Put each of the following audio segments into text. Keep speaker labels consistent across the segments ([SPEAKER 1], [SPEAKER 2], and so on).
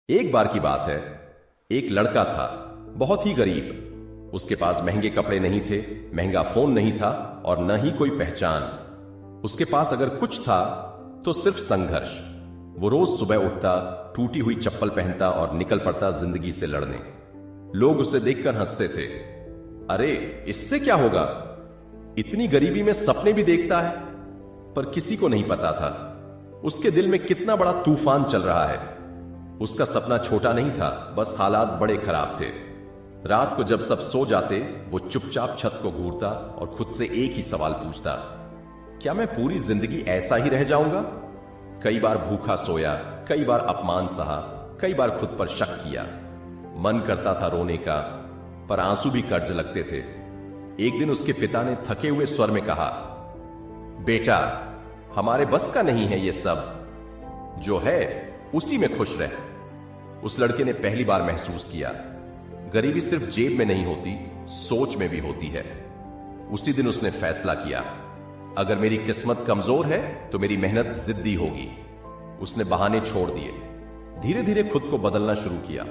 [SPEAKER 1] एक बार की बात है, एक लड़का था, बहुत ही गरीब। उसके पास महंगे कपड़े नहीं थे, महंगा फोन नहीं था और न ही कोई पहचान। उसके पास अगर कुछ था तो सिर्फ संघर्ष। वो रोज सुबह उठता, टूटी हुई चप्पल पहनता और निकल पड़ता जिंदगी से लड़ने। लोग उसे देखकर हंसते थे, अरे इससे क्या होगा, इतनी गरीबी में सपने भी देखता है। पर किसी को नहीं पता था उसके दिल में कितना बड़ा तूफान चल रहा है। उसका सपना छोटा नहीं था, बस हालात बड़े खराब थे। रात को जब सब सो जाते, वो चुपचाप छत को घूरता और खुद से एक ही सवाल पूछता, क्या मैं पूरी जिंदगी ऐसा ही रह जाऊंगा? कई बार भूखा सोया, कई बार अपमान सहा, कई बार खुद पर शक किया। मन करता था रोने का, पर आंसू भी कर्ज लगते थे। एक दिन उसके पिता ने थके हुए स्वर में कहा, बेटा, हमारे बस का नहीं है ये सब, जो है उसी में खुश रह। उस लड़के ने पहली बार महसूस किया, गरीबी सिर्फ जेब में नहीं होती, सोच में भी होती है। उसी दिन उसने फैसला किया, अगर मेरी किस्मत कमजोर है तो मेरी मेहनत जिद्दी होगी। उसने बहाने छोड़ दिए, धीरे धीरे खुद को बदलना शुरू किया।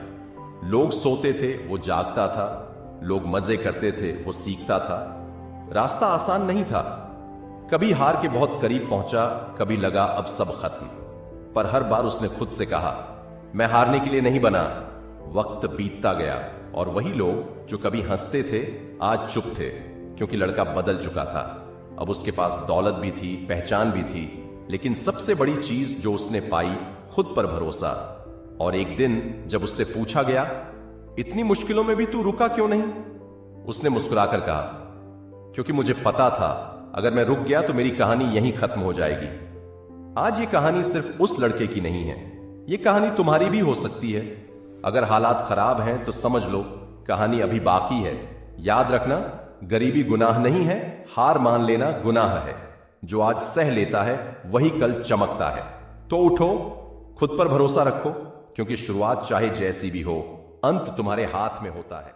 [SPEAKER 1] लोग सोते थे, वो जागता था। लोग मजे करते थे, वो सीखता था। रास्ता आसान नहीं था, कभी हार के बहुत करीब पहुंचा, कभी लगा अब सब खत्म। पर हर बार उसने खुद से कहा, मैं हारने के लिए नहीं बना। वक्त बीतता गया और वही लोग जो कभी हंसते थे आज चुप थे, क्योंकि लड़का बदल चुका था। अब उसके पास दौलत भी थी, पहचान भी थी, लेकिन सबसे बड़ी चीज जो उसने पाई, खुद पर भरोसा। और एक दिन जब उससे पूछा गया, इतनी मुश्किलों में भी तू रुका क्यों नहीं? उसने मुस्कुराकर कहा, क्योंकि मुझे पता था अगर मैं रुक गया तो मेरी कहानी यहीं खत्म हो जाएगी। आज ये कहानी सिर्फ उस लड़के की नहीं है, ये कहानी तुम्हारी भी हो सकती है। अगर हालात खराब हैं तो समझ लो, कहानी अभी बाकी है। याद रखना, गरीबी गुनाह नहीं है, हार मान लेना गुनाह है। जो आज सह लेता है वही कल चमकता है। तो उठो, खुद पर भरोसा रखो, क्योंकि शुरुआत चाहे जैसी भी हो, अंत तुम्हारे हाथ में होता है।